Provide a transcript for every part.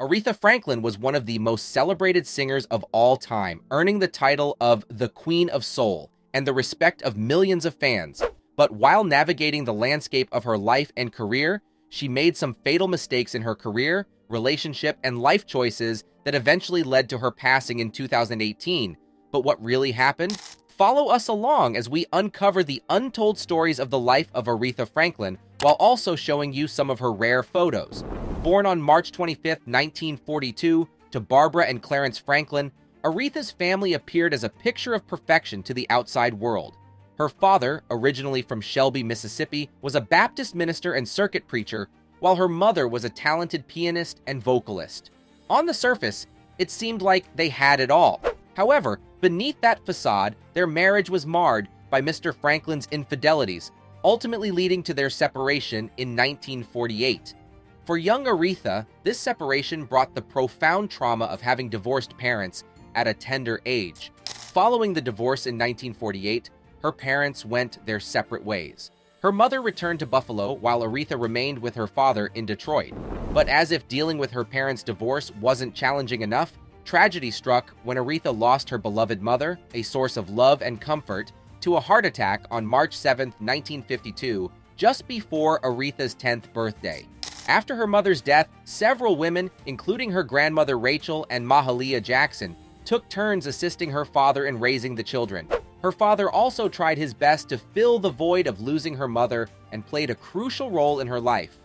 Aretha Franklin was one of the most celebrated singers of all time, earning the title of the Queen of Soul and the respect of millions of fans. But while navigating the landscape of her life and career, she made some fatal mistakes in her career, relationship, and life choices that eventually led to her passing in 2018. But what really happened? Follow us along as we uncover the untold stories of the life of Aretha Franklin, while also showing you some of her rare photos. Born on March 25, 1942, to Barbara and Clarence Franklin, Aretha's family appeared as a picture of perfection to the outside world. Her father, originally from Shelby, Mississippi, was a Baptist minister and circuit preacher, while her mother was a talented pianist and vocalist. On the surface, it seemed like they had it all. However, beneath that facade, their marriage was marred by Mr. Franklin's infidelities, ultimately leading to their separation in 1948. For young Aretha, this separation brought the profound trauma of having divorced parents at a tender age. Following the divorce in 1948, her parents went their separate ways. Her mother returned to Buffalo while Aretha remained with her father in Detroit. But as if dealing with her parents' divorce wasn't challenging enough, tragedy struck when Aretha lost her beloved mother, a source of love and comfort, to a heart attack on March 7, 1952, just before Aretha's 10th birthday. After her mother's death, several women, including her grandmother Rachel and Mahalia Jackson, took turns assisting her father in raising the children. Her father also tried his best to fill the void of losing her mother and played a crucial role in her life.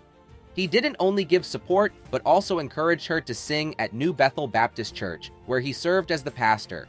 He didn't only give support, but also encouraged her to sing at New Bethel Baptist Church, where he served as the pastor.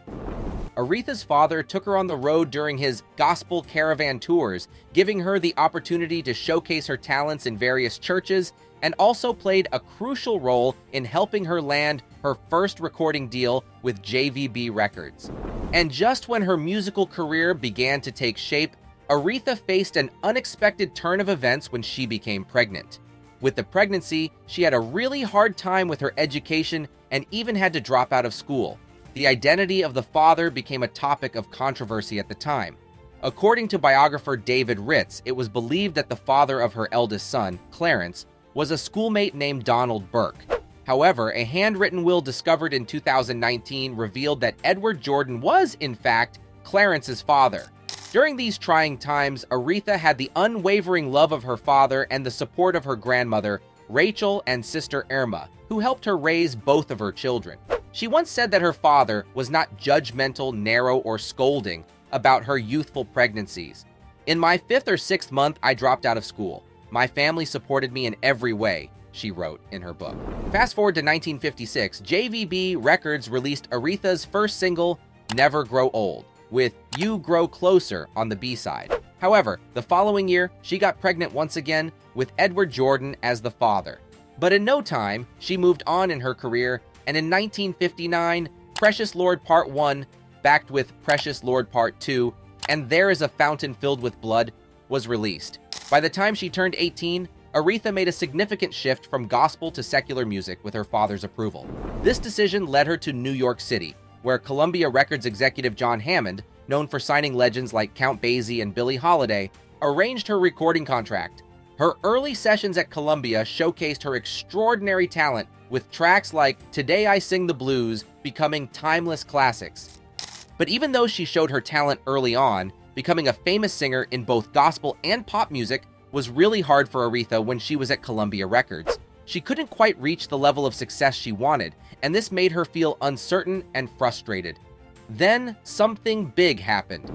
Aretha's father took her on the road during his gospel caravan tours, giving her the opportunity to showcase her talents in various churches, and also played a crucial role in helping her land her first recording deal with JVB Records. And just when her musical career began to take shape, Aretha faced an unexpected turn of events when she became pregnant. With the pregnancy, she had a really hard time with her education and even had to drop out of school. The identity of the father became a topic of controversy at the time. According to biographer David Ritz, it was believed that the father of her eldest son, Clarence, was a schoolmate named Donald Burke. However, a handwritten will discovered in 2019 revealed that Edward Jordan was, in fact, Clarence's father. During these trying times, Aretha had the unwavering love of her father and the support of her grandmother, Rachel, and sister Irma, who helped her raise both of her children. She once said that her father was not judgmental, narrow, or scolding about her youthful pregnancies. "In my 5th or 6th month, I dropped out of school. My family supported me in every way," she wrote in her book. Fast forward to 1956, JVB Records released Aretha's first single, Never Grow Old, with You Grow Closer on the B-side. However, the following year, she got pregnant once again with Edward Jordan as the father. But in no time, she moved on in her career, and in 1959, Precious Lord Part 1, backed with Precious Lord Part 2, and There Is a Fountain Filled with Blood, was released. By the time she turned 18, Aretha made a significant shift from gospel to secular music with her father's approval. This decision led her to New York City, where Columbia Records executive John Hammond, known for signing legends like Count Basie and Billie Holiday, arranged her recording contract. Her early sessions at Columbia showcased her extraordinary talent, with tracks like Today I Sing the Blues becoming timeless classics. But even though she showed her talent early on, becoming a famous singer in both gospel and pop music was really hard for Aretha when she was at Columbia Records. She couldn't quite reach the level of success she wanted, and this made her feel uncertain and frustrated. Then, something big happened.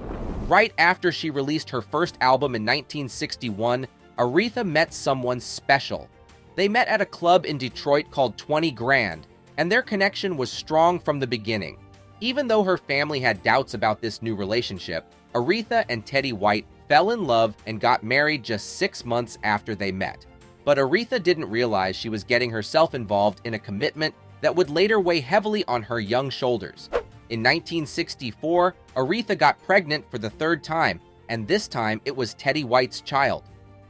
Right after she released her first album in 1961, Aretha met someone special. They met at a club in Detroit called 20 Grand, and their connection was strong from the beginning. Even though her family had doubts about this new relationship, Aretha and Teddy White fell in love and got married just 6 months after they met. But Aretha didn't realize she was getting herself involved in a commitment that would later weigh heavily on her young shoulders. In 1964, Aretha got pregnant for the 3rd time, and this time it was Teddy White's child.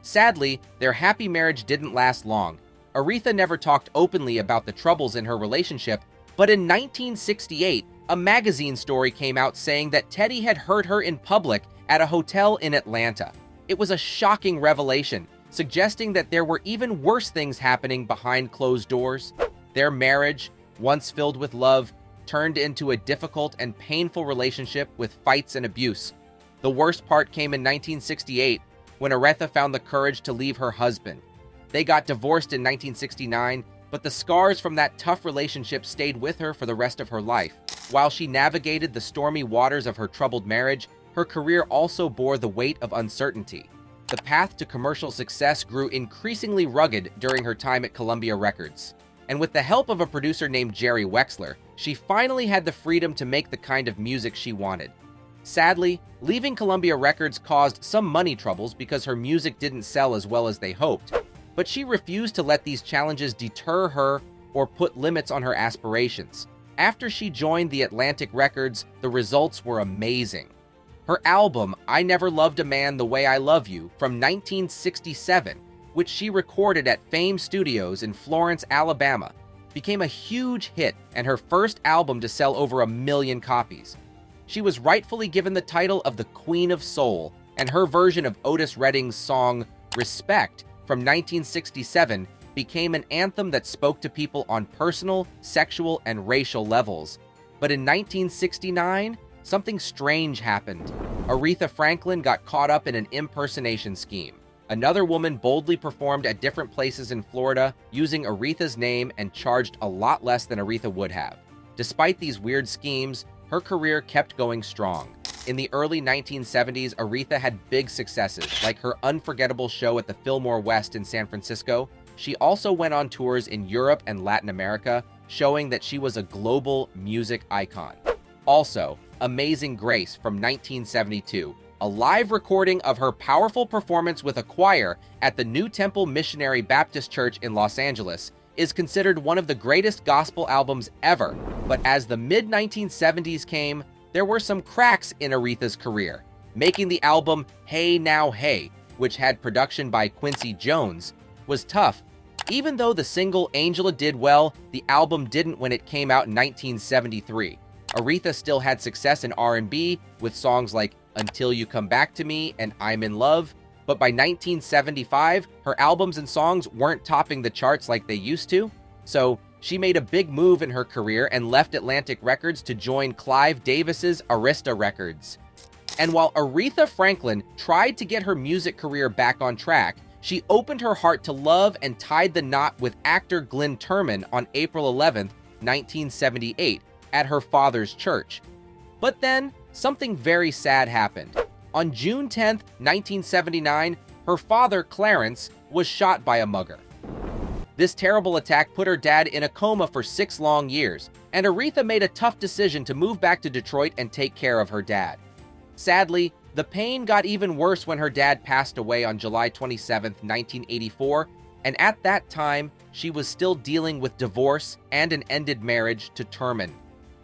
Sadly, their happy marriage didn't last long. Aretha never talked openly about the troubles in her relationship, but in 1968, a magazine story came out saying that Teddy had hurt her in public at a hotel in Atlanta. It was a shocking revelation, suggesting that there were even worse things happening behind closed doors. Their marriage, once filled with love, turned into a difficult and painful relationship with fights and abuse. The worst part came in 1968 when Aretha found the courage to leave her husband. They got divorced in 1969, but the scars from that tough relationship stayed with her for the rest of her life. While she navigated the stormy waters of her troubled marriage, her career also bore the weight of uncertainty. The path to commercial success grew increasingly rugged during her time at Columbia Records. And with the help of a producer named Jerry Wexler, she finally had the freedom to make the kind of music she wanted. Sadly, leaving Columbia Records caused some money troubles because her music didn't sell as well as they hoped. But she refused to let these challenges deter her or put limits on her aspirations. After she joined the Atlantic Records, the results were amazing. Her album, I Never Loved a Man the Way I Love You, from 1967, which she recorded at Fame Studios in Florence, Alabama, became a huge hit and her first album to sell over 1 million copies. She was rightfully given the title of the Queen of Soul, and her version of Otis Redding's song Respect from 1967 became an anthem that spoke to people on personal, sexual, and racial levels. But in 1969, something strange happened. Aretha Franklin got caught up in an impersonation scheme. Another woman boldly performed at different places in Florida using Aretha's name and charged a lot less than Aretha would have. Despite these weird schemes, her career kept going strong. In the early 1970s, Aretha had big successes, like her unforgettable show at the Fillmore West in San Francisco. She also went on tours in Europe and Latin America, showing that she was a global music icon. Also, Amazing Grace from 1972, a live recording of her powerful performance with a choir at the New Temple Missionary Baptist Church in Los Angeles, is considered one of the greatest gospel albums ever. But as the mid-1970s came, there were some cracks in Aretha's career, making the album Hey Now Hey, which had production by Quincy Jones, was tough. Even though the single Angela did well, the album didn't when it came out in 1973. Aretha still had success in R&B with songs like Until You Come Back to Me and I'm in Love, but by 1975, her albums and songs weren't topping the charts like they used to, so she made a big move in her career and left Atlantic Records to join Clive Davis's Arista Records. And while Aretha Franklin tried to get her music career back on track, she opened her heart to love and tied the knot with actor Glynn Turman on April 11, 1978, at her father's church. But then, something very sad happened. On June 10, 1979, her father, Clarence, was shot by a mugger. This terrible attack put her dad in a coma for 6 long years, and Aretha made a tough decision to move back to Detroit and take care of her dad. Sadly, the pain got even worse when her dad passed away on July 27, 1984, and at that time, she was still dealing with divorce and an ended marriage to Turman.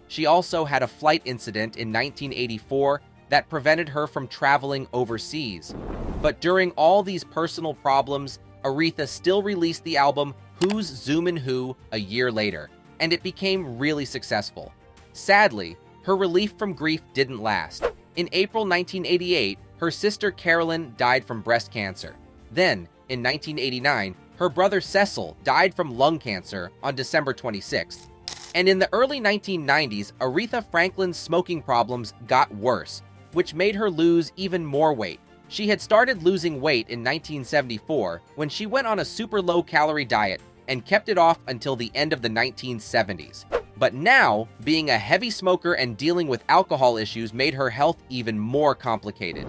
She also had a flight incident in 1984 that prevented her from traveling overseas. But during all these personal problems, Aretha still released the album Who's Zoomin' Who a year later, and it became really successful. Sadly, her relief from grief didn't last. In April 1988, her sister Carolyn died from breast cancer. Then, in 1989, her brother Cecil died from lung cancer on December 26th. And in the early 1990s, Aretha Franklin's smoking problems got worse, which made her lose even more weight. She had started losing weight in 1974 when she went on a super low-calorie diet and kept it off until the end of the 1970s. But now, being a heavy smoker and dealing with alcohol issues made her health even more complicated.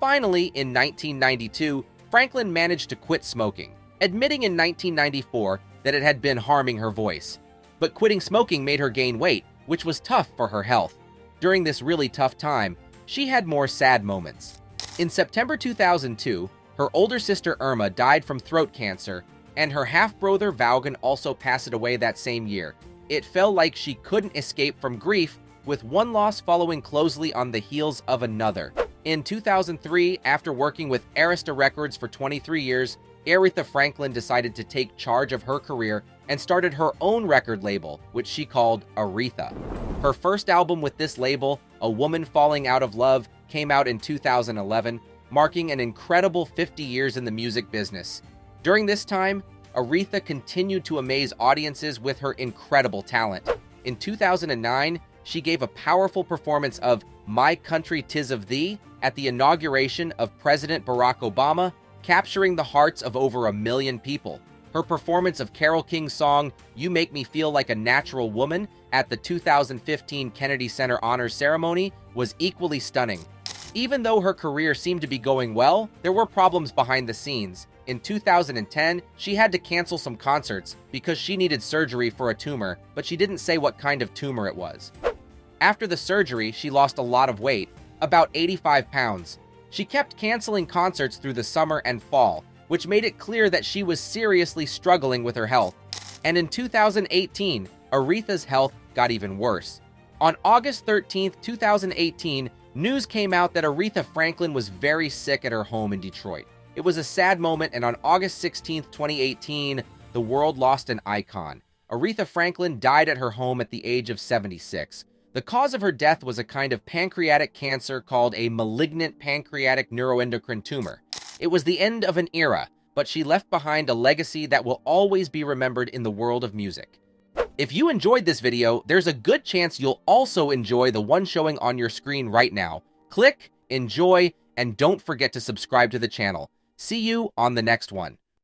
Finally, in 1992, Franklin managed to quit smoking, admitting in 1994 that it had been harming her voice. But quitting smoking made her gain weight, which was tough for her health. During this really tough time, she had more sad moments. In September 2002, her older sister Irma died from throat cancer, and her half-brother Vaughan also passed away that same year. It felt like she couldn't escape from grief, with one loss following closely on the heels of another. In 2003, after working with Arista Records for 23 years, Aretha Franklin decided to take charge of her career and started her own record label, which she called Aretha. Her first album with this label, A Woman Falling Out of Love, came out in 2011, marking an incredible 50 years in the music business. During this time, Aretha continued to amaze audiences with her incredible talent. In 2009, she gave a powerful performance of My Country 'Tis of Thee at the inauguration of President Barack Obama, capturing the hearts of over 1 million people. Her performance of Carole King's song You Make Me Feel Like a Natural Woman at the 2015 Kennedy Center Honors Ceremony was equally stunning. Even though her career seemed to be going well, there were problems behind the scenes. In 2010, she had to cancel some concerts because she needed surgery for a tumor, but she didn't say what kind of tumor it was. After the surgery, she lost a lot of weight, about 85 pounds. She kept canceling concerts through the summer and fall, which made it clear that she was seriously struggling with her health. And in 2018, Aretha's health got even worse. On August 13, 2018, news came out that Aretha Franklin was very sick at her home in Detroit. It was a sad moment, and on August 16, 2018, the world lost an icon. Aretha Franklin died at her home at the age of 76. The cause of her death was a kind of pancreatic cancer called a malignant pancreatic neuroendocrine tumor. It was the end of an era, but she left behind a legacy that will always be remembered in the world of music. If you enjoyed this video, there's a good chance you'll also enjoy the one showing on your screen right now. Click, enjoy, and don't forget to subscribe to the channel. See you on the next one.